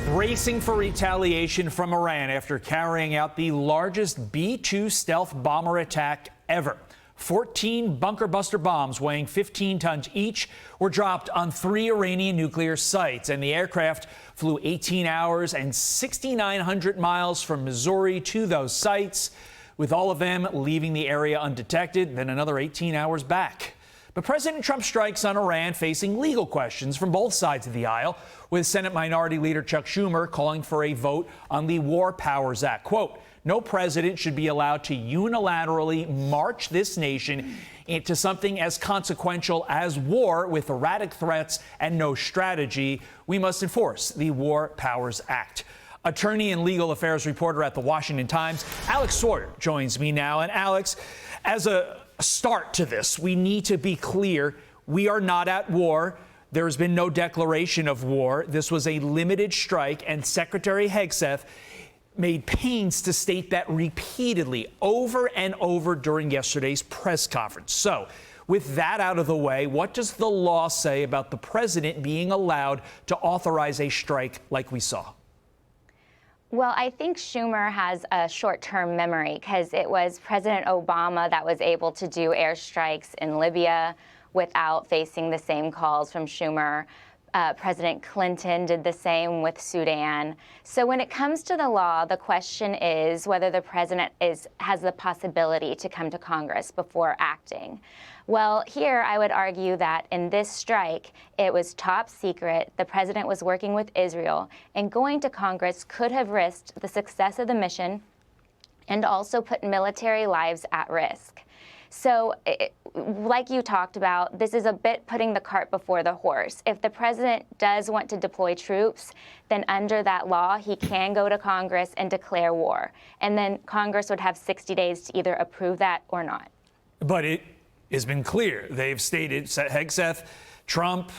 Bracing for retaliation from Iran after carrying out the largest B-2 stealth bomber attack ever. 14 bunker buster bombs weighing 15 tons each were dropped on 3 Iranian nuclear sites, and the aircraft flew 18 hours and 6,900 miles from Missouri to those sites, with all of them leaving the area undetected, then another 18 hours back. But President Trump's strikes on Iran facing legal questions from both sides of the aisle, with Senate Minority Leader Chuck Schumer calling for a vote on the War Powers Act. Quote, no president should be allowed to unilaterally march this nation into something as consequential as war with erratic threats and no strategy. We must enforce the War Powers Act. Attorney and legal affairs reporter at the Washington Times, Alex Sawyer, joins me now. And Alex, as a start to this, we need to be clear. We are not at war. There has been no declaration of war. This was a limited strike, and Secretary Hegseth made pains to state that repeatedly over and over during yesterday's press conference. So, with that out of the way, what does the law say about the president being allowed to authorize a strike like we saw? Well, I think Schumer has a short-term memory because it was President Obama that was able to do airstrikes in Libya without facing the same calls from Schumer. President Clinton did the same with Sudan. So when it comes to the law, the question is whether the president has the possibility to come to Congress before acting. Well, here I would argue that in this strike, it was top secret. The president was working with Israel, and going to Congress could have risked the success of the mission and also put military lives at risk. So, like you talked about, this is a bit putting the cart before the horse. If the president does want to deploy troops, then under that law, he can go to Congress and declare war. And then Congress would have 60 days to either approve that or not. But it has been clear. They've stated, Hegseth, Trump,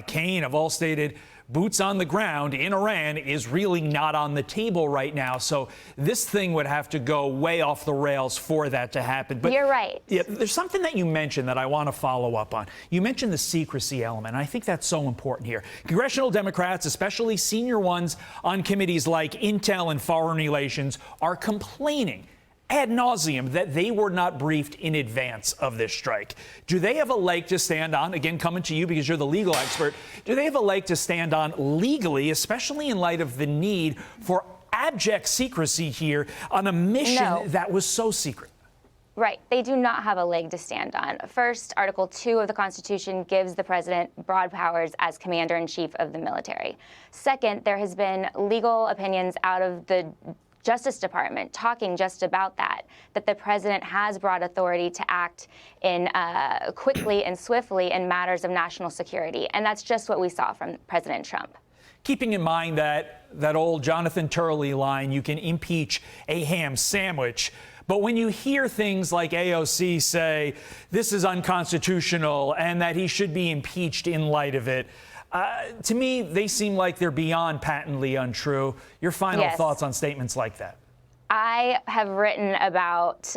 Kaine have all stated, boots on the ground in Iran is really not on the table right now. So this thing would have to go way off the rails for that to happen. But you're right. Yeah, there's something that you mentioned that I want to follow up on. You mentioned the secrecy element, and I think that's so important here. Congressional Democrats, especially senior ones on committees like Intel and Foreign Relations, are complaining ad nauseum that they were not briefed in advance of this strike. Do they have a leg to stand on? Again, coming to you because you're the legal expert. Do they have a leg to stand on legally, especially in light of the need for abject secrecy here on a mission that was so secret? Right. They do not have a leg to stand on. First, Article 2 of the Constitution gives the president broad powers as commander-in-chief of the military. Second, there has been legal opinions out of the Justice Department talking just about that the president has broad authority to act in quickly and swiftly in matters of national security. And that's just what we saw from President Trump. Keeping in mind that old Jonathan Turley line, you can impeach a ham sandwich. But when you hear things like AOC say this is unconstitutional and that he should be impeached in light of it, to me, they seem like they're beyond patently untrue. Your final thoughts on statements like that? I have written about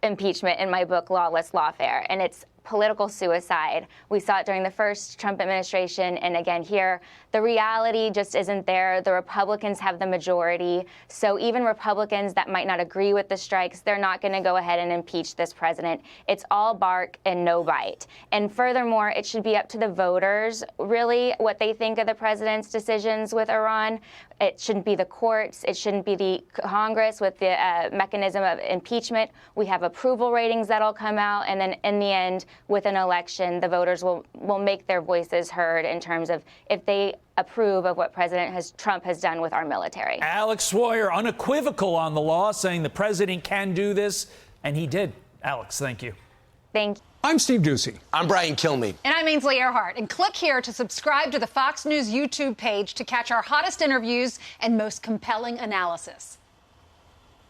impeachment in my book, Lawless Lawfare, and it's political suicide. We saw it during the first Trump administration, and again here. The reality just isn't there. The Republicans have the majority, so even Republicans that might not agree with the strikes, they're not going to go ahead and impeach this president. It's all bark and no bite. And furthermore, it should be up to the voters, really, what they think of the president's decisions with Iran. It shouldn't be the courts. It shouldn't be the Congress with the mechanism of impeachment. We have approval ratings that'll come out, and then in the end, with an election, the voters will make their voices heard in terms of if they approve of what Trump has done with our military. Alex Sawyer, unequivocal on the law, saying the president can do this, and he did. Alex, thank you. Thank you. I'm Steve Doocy. I'm Brian Kilmeade. And I'm Ainsley Earhart. And click here to subscribe to the Fox News YouTube page to catch our hottest interviews and most compelling analysis.